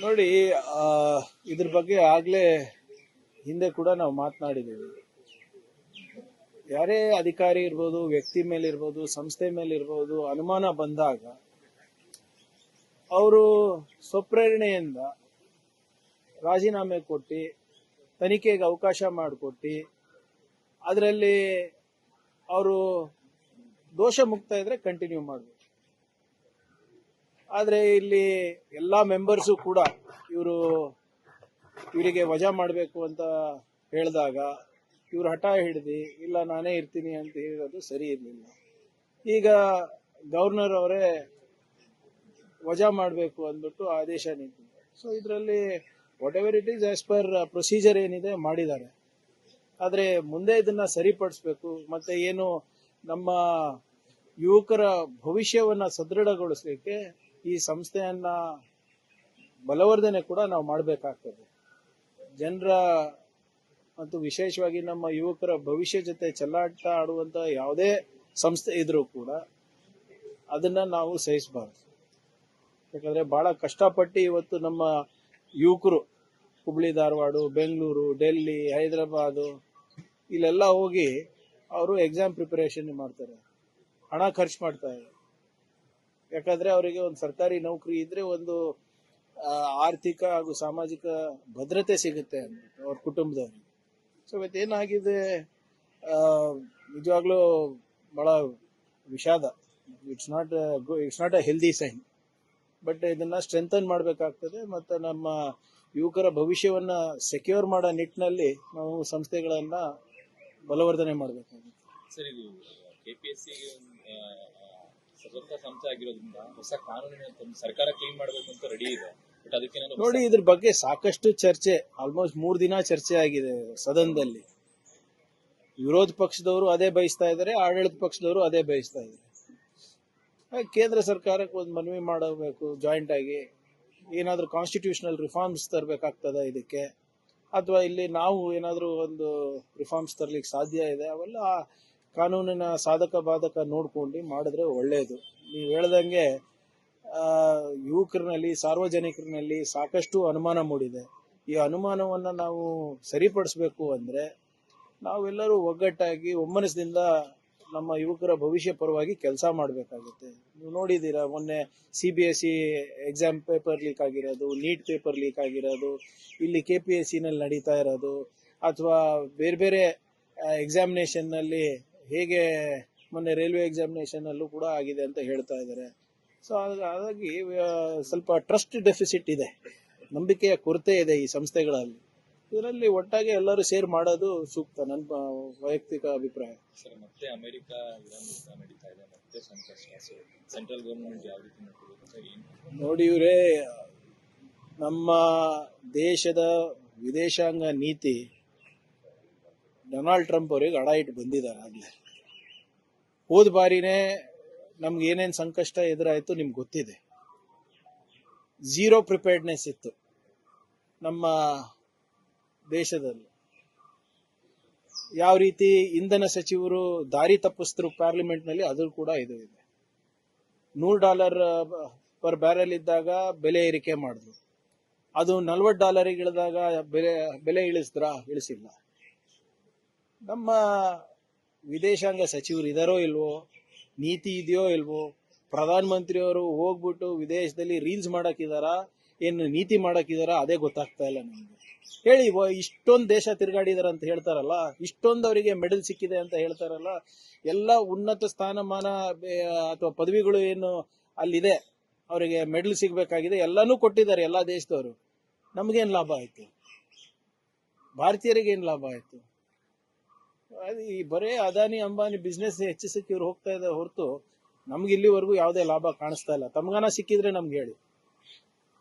ನೋಡಿ, ಆ, ಇದ್ರ ಬಗ್ಗೆ ಆಗ್ಲೇ ಹಿಂದೆ ಕೂಡ ನಾವು ಮಾತನಾಡಿದ್ದೀವಿ. ಯಾರೇ ಅಧಿಕಾರಿ ಇರ್ಬೋದು, ವ್ಯಕ್ತಿ ಮೇಲೆ ಇರ್ಬೋದು, ಸಂಸ್ಥೆ ಮೇಲೆ ಇರ್ಬೋದು, ಅನುಮಾನ ಬಂದಾಗ ಅವರು ಸ್ವಪ್ರೇರಣೆಯಿಂದ ರಾಜೀನಾಮೆ ಕೊಟ್ಟು ತನಿಖೆಗೆ ಅವಕಾಶ ಮಾಡಿಕೊಟ್ಟು ಅದರಲ್ಲಿ ಅವರು ದೋಷ ಮುಕ್ತ ಇದ್ರೆ ಕಂಟಿನ್ಯೂ ಮಾಡಬೇಕು. ಆದ್ರೆ ಇಲ್ಲಿ ಎಲ್ಲಾ ಮೆಂಬರ್ಸು ಕೂಡ ಇವರಿಗೆ ವಜಾ ಮಾಡಬೇಕು ಅಂತ ಹೇಳಿದಾಗ ಇವರು ಹಠ ಹಿಡಿದು ಇಲ್ಲ ನಾನೇ ಇರ್ತೀನಿ ಅಂತ ಹೇಳೋದು ಸರಿ ಇರಲಿಲ್ಲ. ಈಗ ಗವರ್ನರ್ ಅವರೇ ವಜಾ ಮಾಡಬೇಕು ಅಂದ್ಬಿಟ್ಟು ಆದೇಶ ನೀಡಿದ್ದಾರೆ. ಸೊ ಇದರಲ್ಲಿ what ever it is as per procedure ಏನಿದೆ ಮಾಡಿದ್ದಾರೆ. ಆದ್ರೆ ಮುಂದೆ ಇದನ್ನ ಸರಿಪಡಿಸ್ಬೇಕು. ಮತ್ತೆ ಏನು ನಮ್ಮ ಯುವಕರ ಭವಿಷ್ಯವನ್ನ ಸದೃಢಗೊಳಿಸಲಿಕ್ಕೆ ಈ ಸಂಸ್ಥೆಯನ್ನ ಬಲವರ್ಧನೆ ಕೂಡ ನಾವು ಮಾಡಬೇಕಾಗ್ತದೆ. ಜನರ ಮತ್ತು ವಿಶೇಷವಾಗಿ ನಮ್ಮ ಯುವಕರ ಭವಿಷ್ಯ ಜೊತೆ ಚೆಲ್ಲಾಟ ಆಡುವಂತ ಯಾವುದೇ ಸಂಸ್ಥೆ ಇದ್ರೂ ಕೂಡ ಅದನ್ನ ನಾವು ಸಹಿಸಬಾರ್ದು. ಯಾಕಂದ್ರೆ ಬಹಳ ಕಷ್ಟಪಟ್ಟು ಇವತ್ತು ನಮ್ಮ ಯುವಕರು ಹುಬ್ಳಿ, ಧಾರವಾಡ, ಬೆಂಗಳೂರು, ಡೆಲ್ಲಿ, ಹೈದರಾಬಾದ್ ಇಲ್ಲೆಲ್ಲ ಹೋಗಿ ಅವರು ಎಕ್ಸಾಮ್ ಪ್ರಿಪರೇಷನ್ ಮಾಡ್ತಾರೆ, ಹಣ ಖರ್ಚು ಮಾಡ್ತಾರೆ. ಯಾಕಂದ್ರೆ ಅವರಿಗೆ ಒಂದು ಸರ್ಕಾರಿ ನೌಕರಿ ಇದ್ರೆ ಒಂದು ಆರ್ಥಿಕ ಹಾಗೂ ಸಾಮಾಜಿಕ ಭದ್ರತೆ ಸಿಗುತ್ತೆ ಅಂದ್ಬಿಟ್ಟು ಅವ್ರ ಕುಟುಂಬದವರಿಗೆ. ಸೊ ಇವತ್ತೇನಾಗಿದೆ, ನಿಜವಾಗ್ಲೂ ಬಹಳ ವಿಷಾದ. It's not a healthy sign. But ಇದನ್ನ ಸ್ಟ್ರೆಂಥನ್ ಮಾಡಬೇಕಾಗ್ತದೆ. ಮತ್ತೆ ನಮ್ಮ ಯುವಕರ ಭವಿಷ್ಯವನ್ನ ಸೆಕ್ಯೂರ್ ಮಾಡೋ ನಿಟ್ಟಿನಲ್ಲಿ ನಾವು ಸಂಸ್ಥೆಗಳನ್ನ ಬಲವರ್ಧನೆ ಮಾಡಬೇಕಾಗುತ್ತೆ. ಸರ್, ಇದು ಕೆಪಿಎಸ್ಸಿ ಸ್ವತಂತ್ರ ಸಂಸ್ಥೆ ಆಗಿರೋದ್ರಿಂದ ಹೊಸ ಕಾನೂನಿನ ಸರ್ಕಾರ ಕ್ಲೀನ್ ಮಾಡಬೇಕು ಅಂತ ರೆಡಿ ಇದೆ. ಬಟ್ ಅದಕ್ಕೆ ನೋಡಿ, ಇದ್ರ ಬಗ್ಗೆ ಸಾಕಷ್ಟು ಚರ್ಚೆ, ಆಲ್ಮೋಸ್ಟ್ 3 ದಿನ ಚರ್ಚೆ ಆಗಿದೆ ಸದನದಲ್ಲಿ. ವಿರೋಧ ಪಕ್ಷದವರು ಅದೇ ಬಯಸ್ತಾ ಇದ್ದಾರೆ, ಆಡಳಿತ ಪಕ್ಷದವರು ಅದೇ ಬಯಸ್ತಾ ಇದ್ದಾರೆ. ಕೇಂದ್ರ ಸರ್ಕಾರಕ್ಕೆ ಒಂದು ಮನವಿ ಮಾಡಬೇಕು, ಜಾಯಿಂಟ್ ಆಗಿ ಏನಾದ್ರೂ ಕಾನ್ಸ್ಟಿಟ್ಯೂಷನಲ್ ರಿಫಾರ್ಮ್ಸ್ ತರಬೇಕಾಗ್ತದ ಇದಕ್ಕೆ, ಅಥವಾ ಇಲ್ಲಿ ನಾವು ಏನಾದ್ರೂ ಒಂದು ರಿಫಾರ್ಮ್ಸ್ ತರ್ಲಿಕ್ಕೆ ಸಾಧ್ಯ ಇದೆ, ಅವೆಲ್ಲ ಕಾನೂನಿನ ಸಾಧಕ ಬಾಧಕ ನೋಡ್ಕೊಂಡು ಮಾಡಿದ್ರೆ ಒಳ್ಳೆಯದು. ನೀವು ಹೇಳ್ದಂಗೆ ಯುವಕರಿನಲ್ಲಿ, ಸಾರ್ವಜನಿಕರಿನಲ್ಲಿ ಸಾಕಷ್ಟು ಅನುಮಾನ ಮೂಡಿದೆ. ಈ ಅನುಮಾನವನ್ನ ನಾವು ಸರಿಪಡಿಸಬೇಕು ಅಂದ್ರೆ ನಾವೆಲ್ಲರೂ ಒಗ್ಗಟ್ಟಾಗಿ ಒಮ್ಮನಸ್ಸಿನಿಂದ ನಮ್ಮ ಯುವಕರ ಭವಿಷ್ಯ ಪರವಾಗಿ ಕೆಲಸ ಮಾಡಬೇಕಾಗುತ್ತೆ. ನೀವು ನೋಡಿದ್ದೀರಾ, ಮೊನ್ನೆ CBSE ಎಕ್ಸಾಮ್ ಪೇಪರ್ ಲೀಕ್ ಆಗಿರೋದು, ನೀಟ್ ಪೇಪರ್ ಲೀಕ್ ಆಗಿರೋದು, ಇಲ್ಲಿ KPSC ನಲ್ಲಿ ನಡೀತಾ ಇರೋದು, ಅಥವಾ ಬೇರೆ ಬೇರೆ ಎಕ್ಸಾಮಿನೇಷನ್ ನಲ್ಲಿ ಹೇಗೆ ಮೊನ್ನೆ ರೈಲ್ವೆ ಎಕ್ಸಾಮಿನೇಷನ್ ಅಲ್ಲೂ ಕೂಡ ಆಗಿದೆ ಅಂತ ಹೇಳ್ತಾ ಇದ್ದಾರೆ. ಸೊ ಹಾಗಾಗಿ ಸ್ವಲ್ಪ ಟ್ರಸ್ಟ್ ಡೆಫಿಸಿಟ್ ಇದೆ, ನಂಬಿಕೆಯ ಕೊರತೆ ಇದೆ ಈ ಸಂಸ್ಥೆಗಳಲ್ಲಿ. ಇದರಲ್ಲಿ ಒಟ್ಟಾಗಿ ಎಲ್ಲರೂ ಸೇರ್ ಮಾಡೋದು ಸೂಕ್ತ, ನನ್ನ ವೈಯಕ್ತಿಕ ಅಭಿಪ್ರಾಯ. ಸರ್, ಮತ್ತೆ ಅಮೆರಿಕ ಇರಾನ್ ಯುದ್ಧ ನಡೀತಾ ಇದೆ, ಮತ್ತೆ ಸಂಕಷ್ಟ. ಸೆಂಟ್ರಲ್ ಗವರ್ನಮೆಂಟ್ ಯಾವ ರೀತಿ ಮಾಡ್ತಿದೆ ನೋಡಿ, ಇವರೇ ನಮ್ಮ ದೇಶದ ವಿದೇಶಾಂಗ ನೀತಿ ಡೊನಾಲ್ಡ್ ಟ್ರಂಪ್ ಅವರಿಗೆ ಅಡ ಇಟ್ಟು ಬಂದಿದ್ದಾರೆ. ಆಗ್ಲೇ ಹೋದ ಬಾರಿನೇ ನಮ್ಗೆ ಏನೇನ್ ಸಂಕಷ್ಟ ಎದುರಾಯ್ತು ನಿಮ್ಗೆ ಗೊತ್ತಿದೆ. ಝೀರೋ ಪ್ರಿಪೇರ್ಡ್ನೆಸ್ ಇತ್ತು ನಮ್ಮ ದೇಶದಲ್ಲಿ. ಯಾವ ರೀತಿ ಇಂಧನ ಸಚಿವರು ದಾರಿ ತಪ್ಪಿಸಿದ್ರು ಪಾರ್ಲಿಮೆಂಟ್ ನಲ್ಲಿ, ಅದು ಕೂಡ ಇದು ಇದೆ. $100 ಪರ್ ಬ್ಯಾರೆಲ್ ಇದ್ದಾಗ ಬೆಲೆ ಏರಿಕೆ ಮಾಡಿದ್ರು, ಅದು $40 ಇಳಿದಾಗ ಬೆಲೆ ಇಳಿಸಿಲ್ಲ. ನಮ್ಮ ವಿದೇಶಾಂಗ ಸಚಿವರು ಇದಾರೋ ಇಲ್ವೋ, ನೀತಿ ಇದೆಯೋ ಇಲ್ವೋ, ಪ್ರಧಾನ ಮಂತ್ರಿಯವರು ಹೋಗ್ಬಿಟ್ಟು ವಿದೇಶದಲ್ಲಿ ರೀಲ್ಸ್ ಮಾಡಕ್ಕಿದಾರ, ಏನು ನೀತಿ ಮಾಡಕ್ಕಿದಾರ, ಅದೇ ಗೊತ್ತಾಗ್ತಾ ಇಲ್ಲ ನಮ್ಗೆ. ಹೇಳಿ, ಇಷ್ಟೊಂದು ದೇಶ ತಿರುಗಾಡಿದಾರ ಅಂತ ಹೇಳ್ತಾರಲ್ಲ, ಇಷ್ಟೊಂದು ಅವರಿಗೆ ಮೆಡಲ್ ಸಿಕ್ಕಿದೆ ಅಂತ ಹೇಳ್ತಾರಲ್ಲ, ಎಲ್ಲ ಉನ್ನತ ಸ್ಥಾನಮಾನ ಅಥವಾ ಪದವಿಗಳು ಏನು ಅಲ್ಲಿದೆ, ಅವರಿಗೆ ಮೆಡಲ್ ಸಿಗ್ಬೇಕಾಗಿದೆ, ಎಲ್ಲಾನು ಕೊಟ್ಟಿದ್ದಾರೆ ಎಲ್ಲಾ ದೇಶದವರು. ನಮ್ಗೇನ್ ಲಾಭ ಆಯ್ತು? ಭಾರತೀಯರಿಗೆ ಏನ್ ಲಾಭ ಆಯ್ತು? ಈ ಬರೇ ಅದಾನಿ ಅಂಬಾನಿ ಬಿಸ್ನೆಸ್ ಹೆಚ್ಚಿಸಕ್ಕೆ ಇವ್ರು ಹೋಗ್ತಾ ಇದ್ದಾರೆ ಹೊರತು ನಮ್ಗೆ ಇಲ್ಲಿವರೆಗೂ ಯಾವುದೇ ಲಾಭ ಕಾಣಿಸ್ತಾ ಇಲ್ಲ. ತಮ್ಗಾನ ಸಿಕ್ಕಿದ್ರೆ ನಮ್ಗೆ ಹೇಳಿ.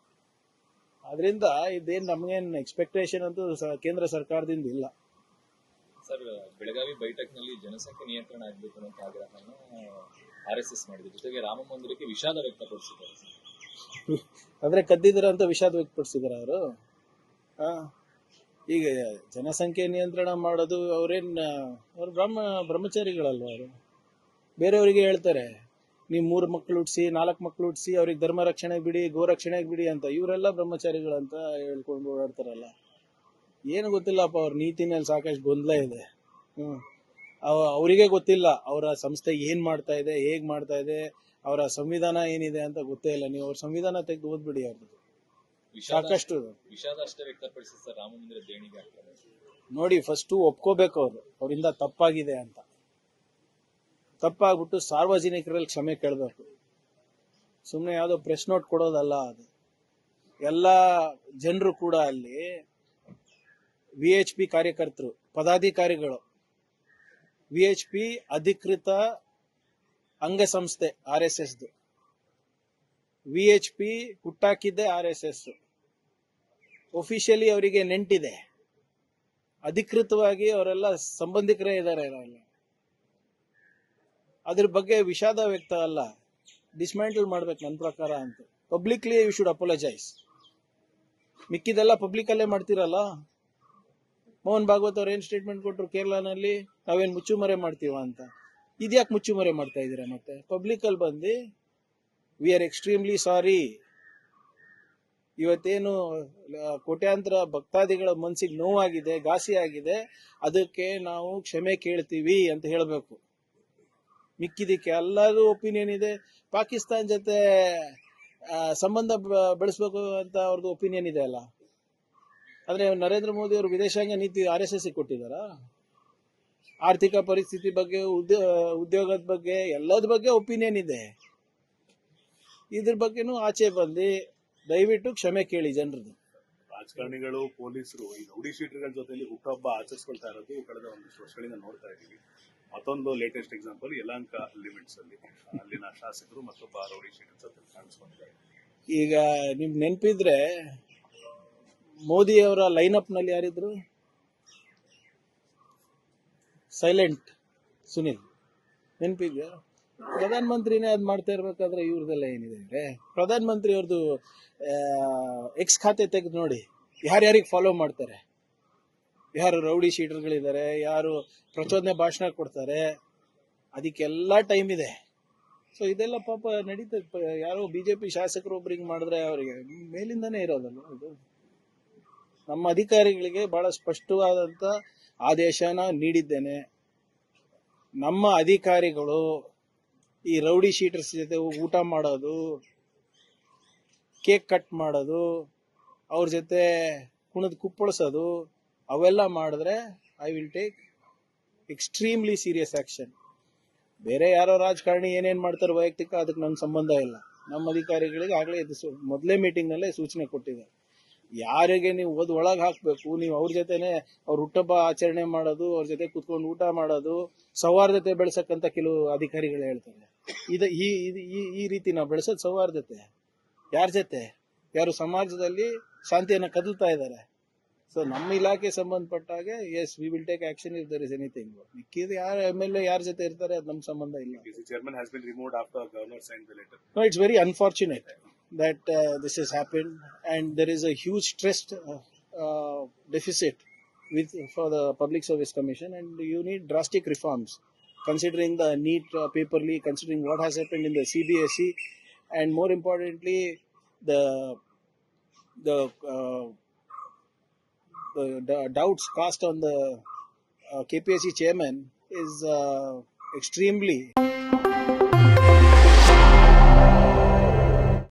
ಆದ್ರಿಂದ ಇದೇನ್ ನಮ್ಗೇನ್ ಎಕ್ಸ್ಪೆಕ್ಟೇಷನ್ ಅಂತೂ ಕೇಂದ್ರ ಸರ್ಕಾರದಿಂದ ಇಲ್ಲ. ಸರ್, ಬೆಳಗಾವಿ ಬೈಠಕ್ ನಲ್ಲಿ ಜನಸಂಖ್ಯೆ ನಿಯಂತ್ರಣ ಆಗಬೇಕು ಅನ್ನೋ ಆಗ್ರಹವನ್ನು RSS ಮಾಡಿದೆ. ಜೊತೆಗೆ ರಾಮ ಮಂದಿರಕ್ಕೆ ವಿಷಾದ ವ್ಯಕ್ತಪಡಿಸಿದ್ದಾರೆ. ಅಂದ್ರೆ ಕದ್ದಿದ್ರ ಅಂತ ವಿಷಾದ ವ್ಯಕ್ತಪಡಿಸಿದಾರ ಅವರು. ಈಗ ಜನಸಂಖ್ಯೆ ನಿಯಂತ್ರಣ ಮಾಡೋದು ಅವ್ರು ಬ್ರಹ್ಮಚಾರಿಗಳಲ್ವ ಅವರು? ಬೇರೆಯವರಿಗೆ ಹೇಳ್ತಾರೆ ನೀವು 3 ಮಕ್ಕಳು ಹುಟ್ಟಿಸಿ 4 ಮಕ್ಕಳು ಹುಟ್ಟಿಸಿ ಅವ್ರಿಗೆ ಧರ್ಮ ರಕ್ಷಣೆಗೆ ಬಿಡಿ, ಗೋ ರಕ್ಷಣೆಗೆ ಬಿಡಿ ಅಂತ ಇವರೆಲ್ಲ ಬ್ರಹ್ಮಚಾರಿಗಳಂತ ಹೇಳ್ಕೊಂಡು ಓಡಾಡ್ತಾರಲ್ಲ. ಏನು ಗೊತ್ತಿಲ್ಲಪ್ಪ, ಅವ್ರ ನೀತಿ ಮೇಲೆ ಸಾಕಷ್ಟು ಗೊಂದಲ ಇದೆ. ಅವರಿಗೆ ಗೊತ್ತಿಲ್ಲ ಅವರ ಸಂಸ್ಥೆ ಏನ್ ಮಾಡ್ತಾ ಇದೆ, ಹೇಗ್ ಮಾಡ್ತಾ ಇದೆ, ಅವರ ಸಂವಿಧಾನ ಏನಿದೆ ಅಂತ ಗೊತ್ತೇ ಇಲ್ಲ. ನೀವು ಅವ್ರ ಸಂವಿಧಾನ ತೆಗೆದು ಓದ್ಬಿಡಿ. ಅವ್ರದ್ದು ಸಾಕಷ್ಟು ವಿಷಾದ ಅಷ್ಟೇ ವ್ಯಕ್ತಪಡಿಸಿ ಸರ್ ರಾಮ ಮಂದಿರ ದೇಣಿಗೆ ಆಗ್ತದೆ. ನೋಡಿ, ಫಸ್ಟ್ ಒಪ್ಕೋಬೇಕು ಅವರಿಂದ ತಪ್ಪಾಗಿದೆ ಅಂತ. ತಪ್ಪಾಗ್ಬಿಟ್ಟು ಸಾರ್ವಜನಿಕರಲ್ಲಿ ಕ್ಷಮೆ ಕೇಳಬೇಕು. ಸುಮ್ಮನೆ ಯಾವುದೋ ಪ್ರೆಸ್ ನೋಟ್ ಕೊಡೋದಲ್ಲ ಅದು. ಎಲ್ಲ ಜನರು ಕೂಡ ಅಲ್ಲಿ VHP ಕಾರ್ಯಕರ್ತರು, ಪದಾಧಿಕಾರಿಗಳು, VHP ಅಧಿಕೃತ ಅಂಗಸಂಸ್ಥೆ RSS. VHP ಹುಟ್ಟಾಕಿದ್ದೆ RSS. ಒಫಿಷಿಯಲಿ ಅವರಿಗೆ ನೆಂಟಿದೆ, ಅಧಿಕೃತವಾಗಿ ಅವರೆಲ್ಲ ಸಂಬಂಧಿಕರೇ ಇದ್ದಾರೆ. ಅದ್ರ ಬಗ್ಗೆ ವಿಷಾದ ವ್ಯಕ್ತ ಅಲ್ಲ, ಡಿಸ್ಮ್ಯಾಂಟಲ್ ಮಾಡ್ಬೇಕು ನನ್ನ ಪ್ರಕಾರ ಅಂತ. Publicly you should apologise. ಮಿಕ್ಕಿದೆಲ್ಲ ಪಬ್ಲಿಕ್ ಅಲ್ಲೇ ಮಾಡ್ತಿರಲ್ಲ. ಮೋಹನ್ ಭಾಗವತ್ ಅವ್ರು ಏನ್ ಸ್ಟೇಟ್ಮೆಂಟ್ ಕೊಟ್ಟರು ಕೇರಳನಲ್ಲಿ, ನಾವೇನ್ ಮುಚ್ಚುಮರೆ ಮಾಡ್ತೀವ ಅಂತ. ಇದ್ಯಾಕೆ ಮುಚ್ಚುಮರೆ ಮಾಡ್ತಾ ಇದೀರಾ? ಮತ್ತೆ ಪಬ್ಲಿಕ್ ಅಲ್ಲಿ ಬಂದು ವಿ ಆರ್ ಎಕ್ಸ್ಟ್ರೀಮ್ಲಿ ಸಾರಿ, ಇವತ್ತೇನು ಕೋಟ್ಯಾಂತರ ಭಕ್ತಾದಿಗಳ ಮನಸ್ಸಿಗೆ ನೋವಾಗಿದೆ, ಘಾಸಿ ಆಗಿದೆ, ಅದಕ್ಕೆ ನಾವು ಕ್ಷಮೆ ಕೇಳ್ತೀವಿ ಅಂತ ಹೇಳಬೇಕು. ಮಿಕ್ಕಿದಕ್ಕೆ ಎಲ್ಲರೂ ಒಪಿನಿಯನ್ ಇದೆ. ಪಾಕಿಸ್ತಾನ್ ಜೊತೆ ಸಂಬಂಧ ಬೆಳೆಸ್ಬೇಕು ಅಂತ ಅವ್ರದ್ದು ಒಪಿನಿಯನ್ ಇದೆ ಅಲ್ಲ. ಆದ್ರೆ ನರೇಂದ್ರ ಮೋದಿ ಅವರು ವಿದೇಶಾಂಗ ನೀತಿ RSS ಕೊಟ್ಟಿದಾರ? ಆರ್ಥಿಕ ಪರಿಸ್ಥಿತಿ ಬಗ್ಗೆ, ಉದ್ಯೋಗದ ಬಗ್ಗೆ, ಎಲ್ಲದ ಬಗ್ಗೆ ಒಪಿನಿಯನ್ ಇದೆ. ಇದ್ರ ಬಗ್ಗೆನೂ ಆಚೆ ಬಂದು ದಯವಿಟ್ಟು ಕ್ಷಮೆ ಕೇಳಿ ಜನರದ್ದು. ರಾಜಕಾರಣಿಗಳು, ಪೊಲೀಸರು ಈ ರೌಡಿ ಶೀಟರ್ಗಳ ಜೊತೆಲಿ ಹುಟ್ಟುಹಬ್ಬ ಆಚರಿಸ್ಕೊಳ್ತಾ ಇರೋದು ಕಳೆದ ಒಂದಿಷ್ಟು ವರ್ಷಗಳಿಂದ ನೋಡ್ತಾ ಇದ್ದೀವಿ. ಮತ್ತೊಂದು ಲೇಟೆಸ್ಟ್ ಎಕ್ಸಾಂಪಲ್ ಯಲಹಂಕ ಲಿಮಿಟ್ಸ್ ಅಲ್ಲಿ ಅಲ್ಲಿನ ಶಾಸಕರು ಮತ್ತೊಬ್ಬ ರೌಡಿ ಶೀಟರ್ ಜೊತೆ ಕಾಣಿಸ್ಕೊಂಡಿದ್ದಾರೆ. ಈಗ ನಿಮ್ಗೆ ನೆನಪಿದ್ರೆ ಮೋದಿ ಅವರ ಲೈನಪ್ ನಲ್ಲಿ ಯಾರಿದ್ರು? ಸೈಲೆಂಟ್ ಸುನಿಲ್, ನೆನಪಿದ್ಯಾ? ಪ್ರಧಾನ ಮಂತ್ರಿನೇ ಅದ್ ಮಾಡ್ತಾ ಇರ್ಬೇಕಾದ್ರೆ ಇವ್ರದೆಲ್ಲ ಏನಿದೆ ಅಂದ್ರೆ, ಪ್ರಧಾನ ಮಂತ್ರಿ ಅವ್ರದ್ದು ಎಕ್ಸ್ ಖಾತೆ ತೆಗೆದು ನೋಡಿ, ಯಾರ್ಯಾರಿಗೆ ಫಾಲೋ ಮಾಡ್ತಾರೆ, ಯಾರು ರೌಡಿ ಶೀಟರ್ಗಳಿದ್ದಾರೆ, ಯಾರು ಪ್ರಚೋದನೆ ಭಾಷಣ ಕೊಡ್ತಾರೆ, ಅದಕ್ಕೆಲ್ಲ ಟೈಮ್ ಇದೆ. ಸೊ ಇದೆಲ್ಲ ಪಾಪ ನಡೀತದೆ. ಯಾರೋ BJP ಶಾಸಕರು ಒಬ್ರಿಗೆ ಮಾಡಿದ್ರೆ ಅವರಿಗೆ ಮೇಲಿಂದಾನೇ ಇರೋದಲ್ಲ ಇದು. ನಮ್ಮ ಅಧಿಕಾರಿಗಳಿಗೆ ಬಹಳ ಸ್ಪಷ್ಟವಾದಂತ ಆದೇಶನ ನೀಡಿದ್ದೇನೆ. ನಮ್ಮ ಅಧಿಕಾರಿಗಳು ಈ ರೌಡಿ ಶೀಟರ್ಸ್ ಜೊತೆ ಊಟ ಮಾಡೋದು, ಕೇಕ್ ಕಟ್ ಮಾಡೋದು, ಅವ್ರ ಜೊತೆ ಕುಣಿದು ಕುಪ್ಪಳಿಸೋದು, ಅವೆಲ್ಲ ಮಾಡಿದ್ರೆ I will take extremely serious action. ಬೇರೆ ಯಾರೋ ರಾಜಕಾರಣಿ ಏನೇನ್ ಮಾಡ್ತಾರೆ ವೈಯಕ್ತಿಕ, ಅದಕ್ಕೆ ನನ್ನ ಸಂಬಂಧ ಇಲ್ಲ. ನಮ್ಮ ಅಧಿಕಾರಿಗಳಿಗೆ ಆಗ್ಲೇ ಮೊದಲೇ ಮೀಟಿಂಗ್ ನಲ್ಲೇ ಸೂಚನೆ ಕೊಟ್ಟಿದ್ದಾರೆ. ಯಾರಿಗೆ ನೀವು ಒಳಗೆ ಹಾಕ್ಬೇಕು, ನೀವು ಅವ್ರ ಜೊತೆನೆ ಅವ್ರ ಹುಟ್ಟಹಬ್ಬ ಆಚರಣೆ ಮಾಡೋದು, ಅವ್ರ ಜೊತೆ ಕುತ್ಕೊಂಡು ಊಟ ಮಾಡೋದು, ಸೌಹಾರ್ದತೆ ಬೆಳೆಸಕ್ಕಂತ ಕೆಲವು ಅಧಿಕಾರಿಗಳು ಹೇಳ್ತಾರೆ. ಈ ರೀತಿ ನಾವು ಬೆಳೆಸೋದು ಸೌಹಾರ್ದತೆ ಯಾರ ಜೊತೆ? ಯಾರು ಸಮಾಜದಲ್ಲಿ ಶಾಂತಿಯನ್ನ ಕದಲ್ತಾ ಇದ್ದಾರೆ. ಸೊ ನಮ್ಮ ಇಲಾಖೆ ಸಂಬಂಧಪಟ್ಟಾಗ as we will take action if there is anything. ಮಿಕ್ಕಿದ ಯಾರು MLA ಯಾರ ಜೊತೆ ಇರ್ತಾರೆ ಅದು ನಮ್ಮ ಸಂಬಂಧ ಇಲ್ಲ. Chairman has been removed after governor signed the letter. No, it's very unfortunate that this has happened, and there is a huge trust deficit for the Public Service Commission, and you need drastic reforms considering the NEET paper leak, considering what has happened in the CBSE, and more importantly the doubts cast on the KPSC chairman is extremely